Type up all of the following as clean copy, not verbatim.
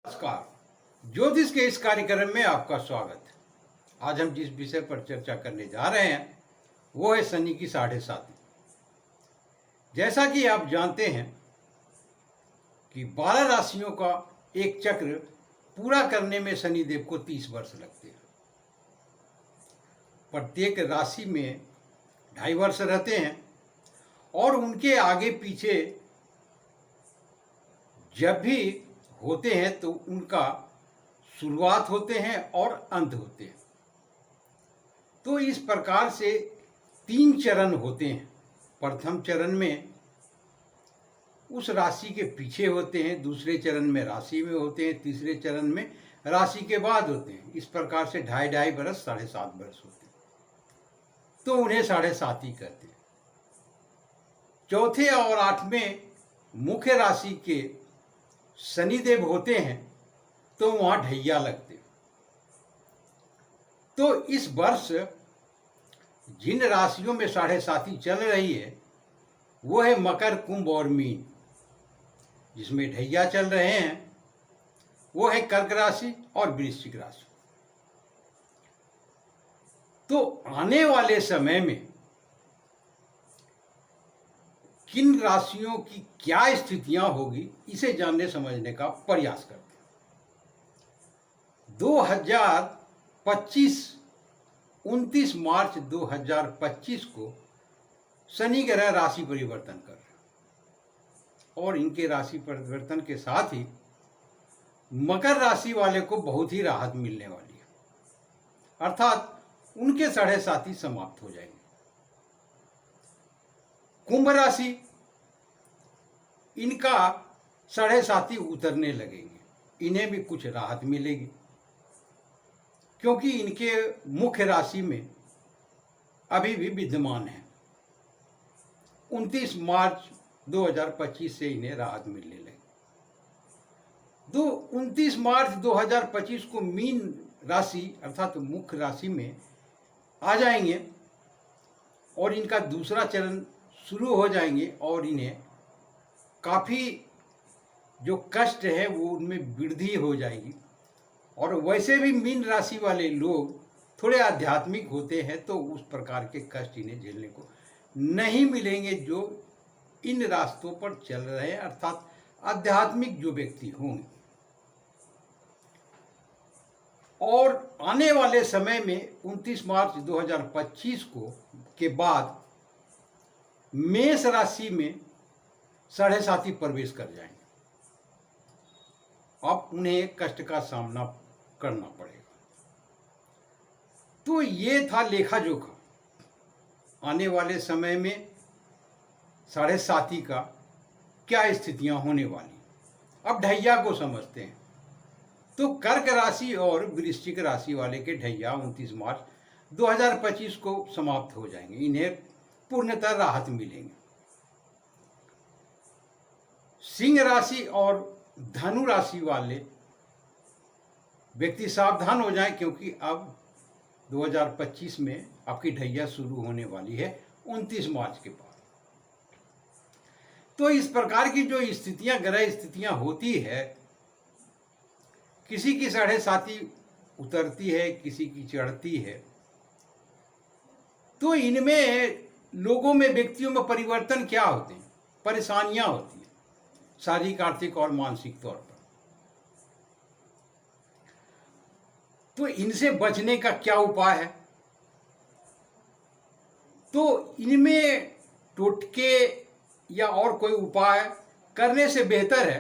नमस्कार। ज्योतिष के इस कार्यक्रम में आपका स्वागत है। आज हम जिस विषय पर चर्चा करने जा रहे हैं वो है शनि की 7.5। जैसा कि आप जानते हैं कि 12 राशियों का एक चक्र पूरा करने में शनिदेव को 30 वर्ष लगते हैं। प्रत्येक राशि में 2.5 वर्ष रहते हैं और उनके आगे पीछे जब भी होते हैं तो उनका शुरुआत होते हैं और अंत होते हैं। तो इस प्रकार से 3 चरण होते हैं। प्रथम चरण में उस राशि के पीछे होते हैं, दूसरे चरण में राशि में होते हैं, तीसरे चरण में राशि के बाद होते हैं। इस प्रकार से 2.5 वर्ष 7.5 वर्ष होते हैं, तो उन्हें 7.5 ही कहते हैं। चौथे और 8वें मुख्य राशि के शनिदेव होते हैं तो वहां ढैया लगते हैं। तो इस वर्ष जिन राशियों में 7.5 चल रही है वो है मकर, कुंभ और मीन। जिसमें ढैया चल रहे हैं वो है कर्क राशि और वृश्चिक राशि। तो आने वाले समय में किन राशियों की क्या स्थितियां होगी इसे जानने समझने का प्रयास करते हैं। 2025 29 मार्च 2025 को शनि ग्रह राशि परिवर्तन कर रहे हैं और इनके राशि परिवर्तन के साथ ही मकर राशि वाले को बहुत ही राहत मिलने वाली है, अर्थात उनके 7.5 समाप्त हो जाएंगे। कुंभ राशि, इनका 7.5 उतरने लगेंगे, इन्हें भी कुछ राहत मिलेगी क्योंकि इनके मुख्य राशि में अभी भी विद्यमान है। 29 मार्च 2025 से इन्हें राहत मिलने लगी। 29 मार्च 2025 को मीन राशि अर्थात मुख्य राशि में आ जाएंगे और इनका दूसरा चरण शुरू हो जाएंगे और इन्हें काफ़ी जो कष्ट है वो उनमें वृद्धि हो जाएगी। और वैसे भी मीन राशि वाले लोग थोड़े आध्यात्मिक होते हैं तो उस प्रकार के कष्ट इन्हें झेलने को नहीं मिलेंगे जो इन रास्तों पर चल रहे हैं, अर्थात आध्यात्मिक जो व्यक्ति होंगे। और आने वाले समय में 29 मार्च 2025 को के बाद मेष राशि में 7.5 प्रवेश कर जाएंगे। अब उन्हें कष्ट का सामना करना पड़ेगा। तो ये था लेखा जोखा आने वाले समय में 7.5 का क्या स्थितियां होने वाली। अब ढैया को समझते हैं। तो कर्क राशि और वृश्चिक राशि वाले के ढैया 29 मार्च 2025 को समाप्त हो जाएंगे, इन्हें पूर्णतः राहत मिलेंगे। सिंह राशि और धनु राशि वाले व्यक्ति सावधान हो जाएं क्योंकि अब 2025 में आपकी ढैया शुरू होने वाली है 29 मार्च के बाद। तो इस प्रकार की जो स्थितियां, ग्रह स्थितियां होती है, किसी की 7.5 उतरती है, किसी की चढ़ती है, तो इनमें लोगों में, व्यक्तियों में परिवर्तन क्या होते हैं, परेशानियां होती हैं शारीरिक, आर्थिक और मानसिक तौर पर। तो इनसे बचने का क्या उपाय है? तो इनमें टोटके या और कोई उपाय करने से बेहतर है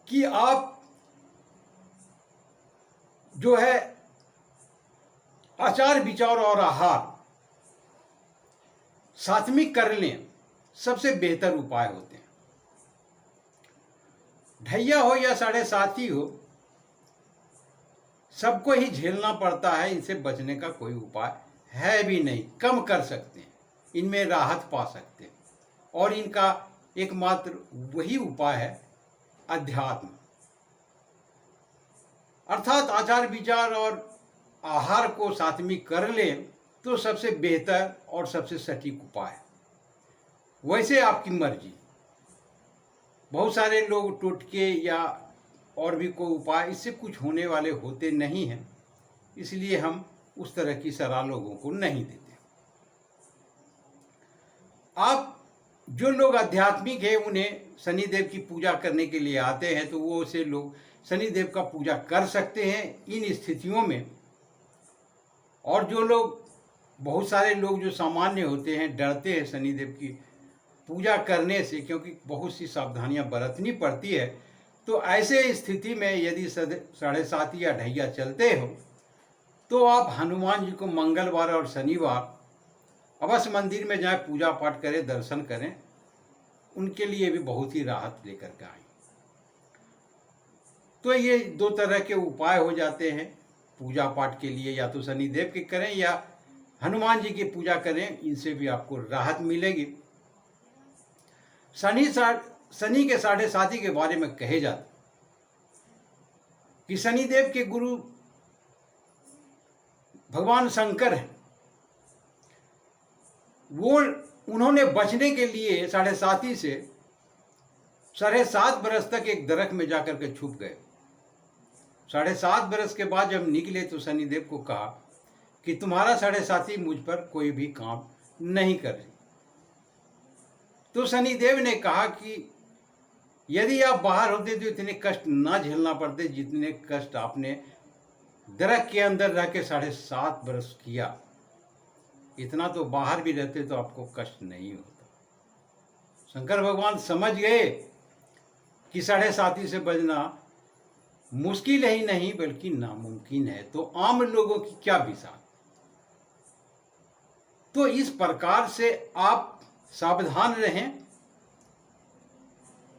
कि आप जो है आचार विचार और आहार सात्विक कर लें, सबसे बेहतर उपाय होते हैं। ढैया हो या 7.5 हो, सबको ही झेलना पड़ता है। इनसे बचने का कोई उपाय है भी नहीं, कम कर सकते हैं, इनमें राहत पा सकते हैं। और इनका एकमात्र वही उपाय है अध्यात्म, अर्थात आचार विचार और आहार को सात्विक कर लें तो सबसे बेहतर और सबसे सटीक उपाय है। वैसे आपकी मर्जी, बहुत सारे लोग टोटके या और भी कोई उपाय, इससे कुछ होने वाले होते नहीं हैं, इसलिए हम उस तरह की सलाह लोगों को नहीं देते। आप जो लोग आध्यात्मिक है उन्हें शनिदेव की पूजा करने के लिए आते हैं, तो वो से लोग शनिदेव का पूजा कर सकते हैं इन स्थितियों में। और जो लोग, बहुत सारे लोग जो सामान्य होते हैं, डरते हैं शनिदेव की पूजा करने से, क्योंकि बहुत सी सावधानियां बरतनी पड़ती है, तो ऐसे स्थिति में यदि 7:30 या ढैया चलते हो तो आप हनुमान जी को मंगलवार और शनिवार अवश्य मंदिर में जाएं, पूजा पाठ करें, दर्शन करें, उनके लिए भी बहुत ही राहत लेकर के आए। तो ये 2 तरह के उपाय हो जाते हैं पूजा पाठ के लिए, या तो शनिदेव के करें या हनुमान जी की पूजा करें, इनसे भी आपको राहत मिलेगी। शनि के 7:30 के बारे में कहे जाते कि शनिदेव के गुरु भगवान शंकर हैं। उन्होंने बचने के लिए 7:30 से 7.5 बरस तक एक दरख्त में जाकर के छुप गए। 7.5 बरस के बाद जब निकले तो शनिदेव को कहा कि तुम्हारा 7.5 मुझ पर कोई भी काम नहीं कर रही। तो शनिदेव ने कहा कि यदि आप बाहर होते तो इतने कष्ट ना झेलना पड़ते जितने कष्ट आपने दरख्त के अंदर रह के 7.5 बरस किया। इतना तो बाहर भी रहते तो आपको कष्ट नहीं होता। शंकर भगवान समझ गए कि 7.5 से बचना मुश्किल ही नहीं बल्कि नामुमकिन है, तो आम लोगों की क्या विसार। तो इस प्रकार से आप सावधान रहें,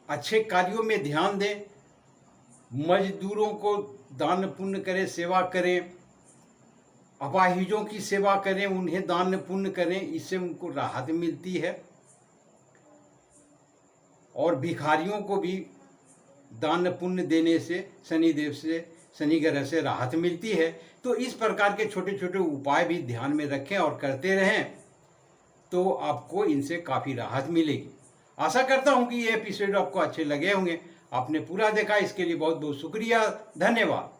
अच्छे कार्यों में ध्यान दें, मजदूरों को दान पुण्य करें, सेवा करें, अपाहिजों की सेवा करें, उन्हें दान पुण्य करें, इससे उनको राहत मिलती है। और भिखारियों को भी दान पुण्य देने से शनिदेव से, शनि ग्रह से राहत मिलती है। तो इस प्रकार के छोटे छोटे उपाय भी ध्यान में रखें और करते रहें, तो आपको इनसे काफ़ी राहत मिलेगी। आशा करता हूं कि ये एपिसोड आपको अच्छे लगे होंगे। आपने पूरा देखा, इसके लिए बहुत बहुत शुक्रिया, धन्यवाद।